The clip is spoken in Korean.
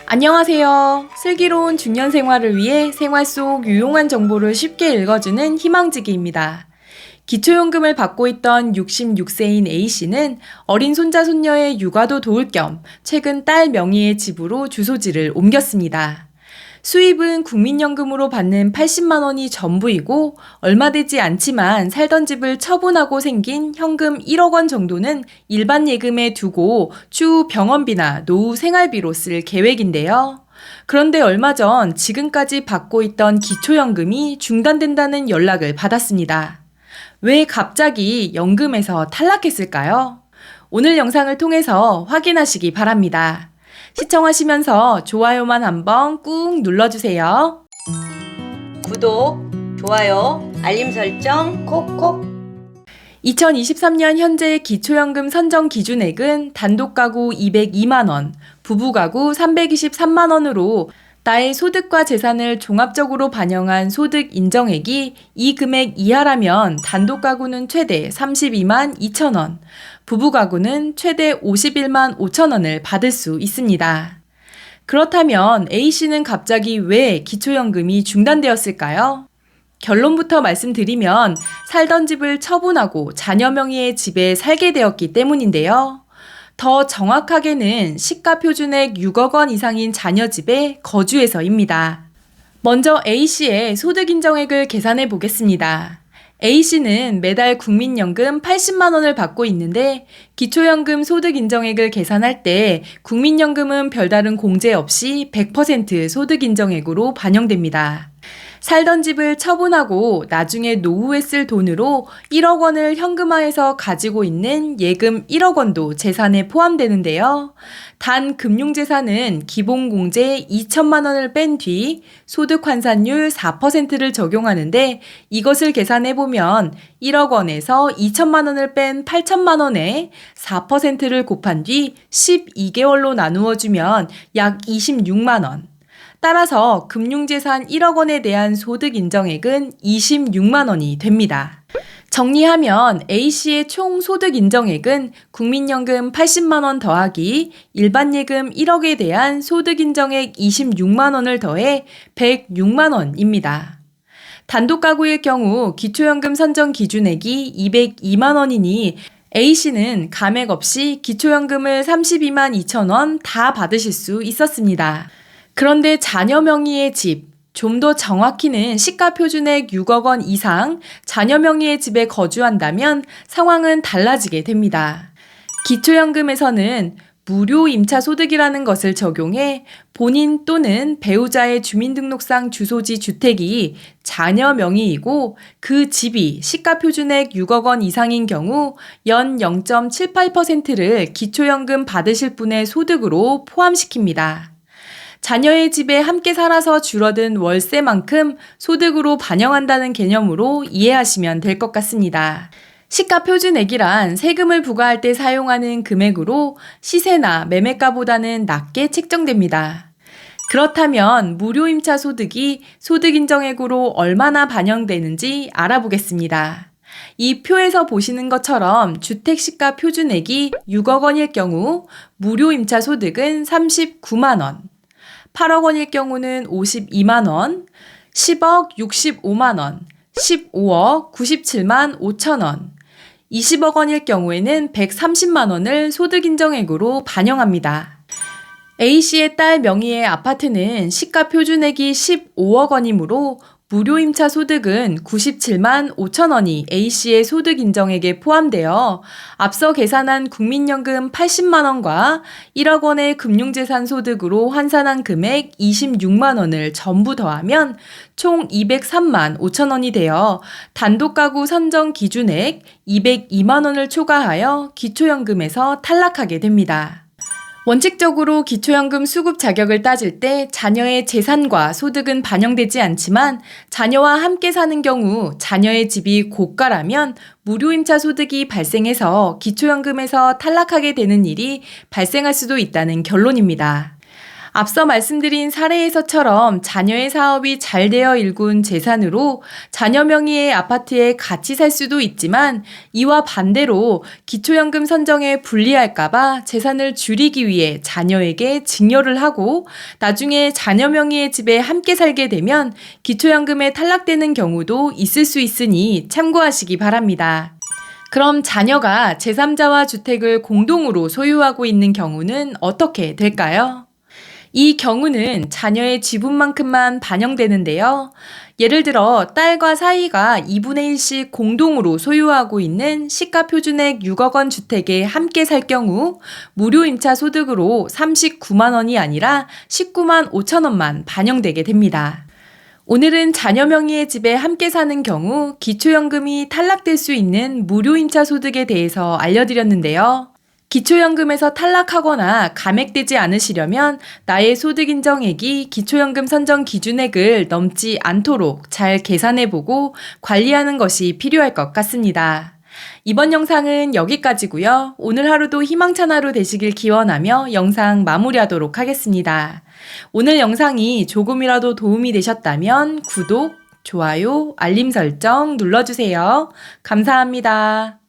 안녕하세요. 슬기로운 중년 생활을 위해 생활 속 유용한 정보를 쉽게 읽어주는 희망지기입니다. 기초연금을 받고 있던 66세인 A씨는 어린 손자 손녀의 육아도 도울 겸 최근 딸 명의의 집으로 주소지를 옮겼습니다. 수입은 국민연금으로 받는 80만 원이 전부이고 얼마 되지 않지만 살던 집을 처분하고 생긴 현금 1억 원 정도는 일반 예금에 두고 추후 병원비나 노후 생활비로 쓸 계획인데요. 그런데 얼마 전 지금까지 받고 있던 기초연금이 중단된다는 연락을 받았습니다. 왜 갑자기 연금에서 탈락했을까요? 오늘 영상을 통해서 확인하시기 바랍니다. 시청하시면서 좋아요만 한번 꾹 눌러주세요. 구독, 좋아요, 알림 설정 콕콕. 2023년 현재 기초연금 선정 기준액은 단독가구 202만원, 부부가구 323만원으로 나의 소득과 재산을 종합적으로 반영한 소득 인정액이 이 금액 이하라면 단독가구는 최대 32만 2천원, 부부가구는 최대 51만 5천원을 받을 수 있습니다. 그렇다면 A씨는 갑자기 왜 기초연금이 중단되었을까요? 결론부터 말씀드리면 살던 집을 처분하고 자녀 명의의 집에 살게 되었기 때문인데요. 더 정확하게는 시가표준액 6억 원 이상인 자녀 집에 거주해서입니다. 먼저 A씨의 소득인정액을 계산해 보겠습니다. A씨는 매달 국민연금 80만 원을 받고 있는데 기초연금 소득인정액을 계산할 때 국민연금은 별다른 공제 없이 100% 소득인정액으로 반영됩니다. 살던 집을 처분하고 나중에 노후에 쓸 돈으로 1억 원을 현금화해서 가지고 있는 예금 1억 원도 재산에 포함되는데요. 단 금융재산은 기본공제 2천만 원을 뺀 뒤 소득 환산율 4%를 적용하는데 이것을 계산해보면 1억 원에서 2천만 원을 뺀 8천만 원에 4%를 곱한 뒤 12개월로 나누어주면 약 26만 원. 따라서 금융재산 1억 원에 대한 소득 인정액은 26만 원이 됩니다. 정리하면 A씨의 총 소득 인정액은 국민연금 80만 원 더하기 일반예금 1억에 대한 소득 인정액 26만 원을 더해 106만 원입니다. 단독가구의 경우 기초연금 선정 기준액이 202만 원이니 A씨는 감액 없이 기초연금을 32만 2천 원 다 받으실 수 있었습니다. 그런데 자녀 명의의 집, 좀 더 정확히는 시가표준액 6억 원 이상 자녀 명의의 집에 거주한다면 상황은 달라지게 됩니다. 기초연금에서는 무료 임차 소득이라는 것을 적용해 본인 또는 배우자의 주민등록상 주소지 주택이 자녀 명의이고 그 집이 시가표준액 6억 원 이상인 경우 연 0.78%를 기초연금 받으실 분의 소득으로 포함시킵니다. 자녀의 집에 함께 살아서 줄어든 월세만큼 소득으로 반영한다는 개념으로 이해하시면 될 것 같습니다. 시가표준액이란 세금을 부과할 때 사용하는 금액으로 시세나 매매가보다는 낮게 책정됩니다. 그렇다면 무료임차 소득이 소득인정액으로 얼마나 반영되는지 알아보겠습니다. 이 표에서 보시는 것처럼 주택시가 표준액이 6억 원일 경우 무료임차 소득은 39만 원, 8억 원일 경우는 52만 원, 10억 65만 원, 15억 97만 5천 원, 20억 원일 경우에는 130만 원을 소득인정액으로 반영합니다. A씨의 딸 명의의 아파트는 시가 표준액이 15억 원이므로 무료임차 소득은 97만 5천 원이 A씨의 소득 인정액에 포함되어 앞서 계산한 국민연금 80만 원과 1억 원의 금융재산 소득으로 환산한 금액 26만 원을 전부 더하면 총 203만 5천 원이 되어 단독가구 선정 기준액 202만 원을 초과하여 기초연금에서 탈락하게 됩니다. 원칙적으로 기초연금 수급 자격을 따질 때 자녀의 재산과 소득은 반영되지 않지만 자녀와 함께 사는 경우 자녀의 집이 고가라면 무료임차 소득이 발생해서 기초연금에서 탈락하게 되는 일이 발생할 수도 있다는 결론입니다. 앞서 말씀드린 사례에서처럼 자녀의 사업이 잘 되어 일군 재산으로 자녀 명의의 아파트에 같이 살 수도 있지만 이와 반대로 기초연금 선정에 불리할까봐 재산을 줄이기 위해 자녀에게 증여를 하고 나중에 자녀 명의의 집에 함께 살게 되면 기초연금에 탈락되는 경우도 있을 수 있으니 참고하시기 바랍니다. 그럼 자녀가 제3자와 주택을 공동으로 소유하고 있는 경우는 어떻게 될까요? 이 경우는 자녀의 지분만큼만 반영되는데요. 예를 들어 딸과 사이가 2분의 1씩 공동으로 소유하고 있는 시가 표준액 6억 원 주택에 함께 살 경우 무료 임차 소득으로 39만 원이 아니라 19만 5천 원만 반영되게 됩니다. 오늘은 자녀 명의의 집에 함께 사는 경우 기초연금이 탈락될 수 있는 무료 임차 소득에 대해서 알려드렸는데요. 기초연금에서 탈락하거나 감액되지 않으시려면 나의 소득 인정액이 기초연금 선정 기준액을 넘지 않도록 잘 계산해보고 관리하는 것이 필요할 것 같습니다. 이번 영상은 여기까지고요. 오늘 하루도 희망찬 하루 되시길 기원하며 영상 마무리하도록 하겠습니다. 오늘 영상이 조금이라도 도움이 되셨다면 구독, 좋아요, 알림 설정 눌러주세요. 감사합니다.